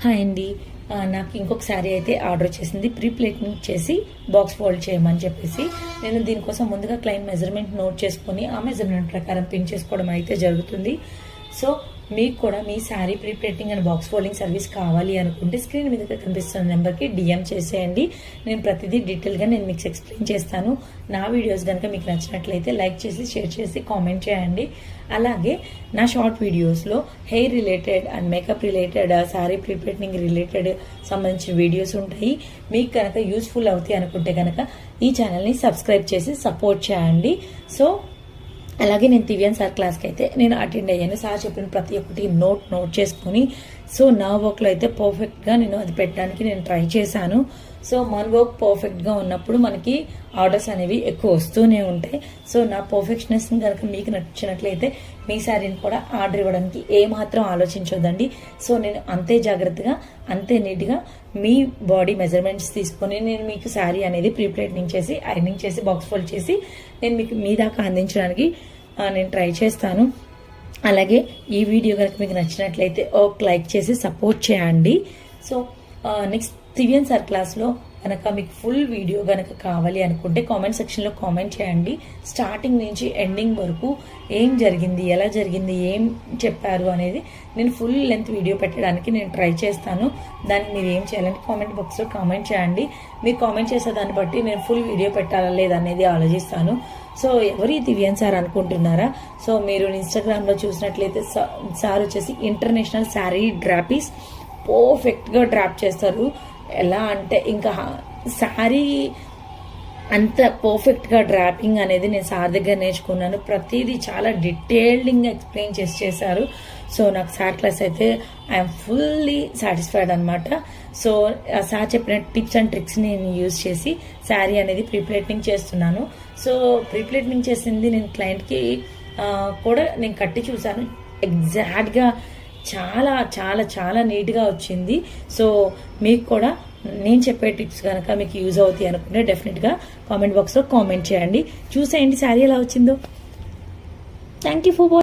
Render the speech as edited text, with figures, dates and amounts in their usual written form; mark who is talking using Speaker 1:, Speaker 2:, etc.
Speaker 1: Hi అండి. నాకు ఇంకొక శారీ అయితే ఆర్డర్ వచ్చేసింది. ప్రీ ప్లేటింగ్ చేసి బాక్స్ ఫోల్డ్ చేయమని చెప్పేసి నేను దీనికోసం ముందుగా క్లయింట్ మెజర్మెంట్ నోట్ చేసుకొని ఆ మెజర్మెంట్ ప్రకారం పిన్ చేసుకోవడం అయితే జరుగుతుంది. సో మీకు కూడా మీ sari pre printing and box folding service కావాలి అనుకుంటే స్క్రీన్ మీద కనిపిస్తున్న నెంబర్కి డిఎం చేసేయండి. నేను ప్రతిదీ డీటెయిల్గా నేను మీకు ఎక్స్ప్లెయిన్ చేస్తాను. నా వీడియోస్ కనుక మీకు నచ్చినట్లయితే లైక్ చేసి షేర్ చేసి కామెంట్ చేయండి. అలాగే నా షార్ట్ వీడియోస్లో hair related and makeup related sari pre printing related సంబంధించిన వీడియోస్ ఉంటాయి. మీకు కనుక యూస్ఫుల్ అవుతాయి అనుకుంటే కనుక ఈ ఛానల్ని సబ్స్క్రైబ్ చేసి సపోర్ట్ చేయండి. సో అలాగే నేను దివ్యాన్ సార్ క్లాస్కి అయితే నేను అటెండ్ అయ్యాను. సార్ చెప్పిన ప్రతి ఒక్కటి నోట్ చేసుకొని సో నా వర్క్లో అయితే పర్ఫెక్ట్గా నేను అది పెట్టడానికి నేను ట్రై చేశాను. సో మన వర్క్ పర్ఫెక్ట్గా ఉన్నప్పుడు మనకి ఆర్డర్స్ అనేవి ఎక్కువ వస్తూనే ఉంటాయి. సో నా పర్ఫెక్షనెస్ కనుక మీకు నచ్చినట్లయితే మీ శారీని కూడా ఆర్డర్ ఇవ్వడానికి ఏమాత్రం ఆలోచించొద్దండి. సో నేను అంతే జాగ్రత్తగా అంతే నీట్గా మీ బాడీ మెజర్మెంట్స్ తీసుకొని నేను మీకు శారీ అనేది ప్రీ ప్లేటింగ్ చేసి ఐరనింగ్ చేసి బాక్స్ ఫోల్డ్ చేసి నేను మీకు మీ దాకా అందించడానికి నేను ట్రై చేస్తాను. అలాగే ఈ వీడియో కనుక మీకు నచ్చినట్లయితే ఒక లైక్ చేసి సపోర్ట్ చేయండి. సో నెక్స్ట్ దివ్యాన్ సార్ క్లాస్లో కనుక మీకు ఫుల్ వీడియో కనుక కావాలి అనుకుంటే కామెంట్ సెక్షన్లో కామెంట్ చేయండి. స్టార్టింగ్ నుంచి ఎండింగ్ వరకు ఏం జరిగింది, ఎలా జరిగింది, ఏం చెప్పారు అనేది నేను ఫుల్ లెంత్ వీడియో పెట్టడానికి నేను ట్రై చేస్తాను. దానికి మీరు ఏం చేయాలంటే కామెంట్ బాక్స్లో కామెంట్ చేయండి. మీరు కామెంట్ చేసే దాన్ని బట్టి నేను ఫుల్ వీడియో పెట్టాలా లేదనేది ఆలోచిస్తాను. సో ఎవరి దివ్యాన్ సార్ అనుకుంటున్నారా? సో మీరు ఇన్స్టాగ్రామ్లో చూసినట్లయితే సార్ వచ్చేసి ఇంటర్నేషనల్ శారీ డ్రాపీస్ పర్ఫెక్ట్గా డ్రాప్ చేస్తారు. ఎలా అంటే ఇంకా శారీ అంత పర్ఫెక్ట్గా డ్రాపింగ్ అనేది నేను సార్ దగ్గర నేర్చుకున్నాను. ప్రతిదీ చాలా డీటెయిల్డ్గా ఎక్స్ప్లెయిన్ చేశారు. సో నాకు సార్ క్లాస్ అయితే ఐఎమ్ ఫుల్లీ సాటిస్ఫైడ్ అనమాట. సో సార్ చెప్పిన టిప్స్ అండ్ ట్రిక్స్ నేను యూజ్ చేసి శారీ అనేది ప్రీ ప్లేటింగ్ చేస్తున్నాను. సో ప్రీ ప్లేటింగ్ చేసింది నేను క్లయింట్కి కూడా నేను కట్టి చూశాను. ఎగ్జాక్ట్గా చాలా చాలా చాలా నీట్గా వచ్చింది. సో మీకు కూడా నేను చెప్పే టిప్స్ కనుక మీకు యూజ్ అవుతాయి అనుకుంటే డెఫినెట్గా కామెంట్ బాక్స్లో కామెంట్ చేయండి. చూసేయండి శారీ ఎలా వచ్చిందో. Thank you for watching.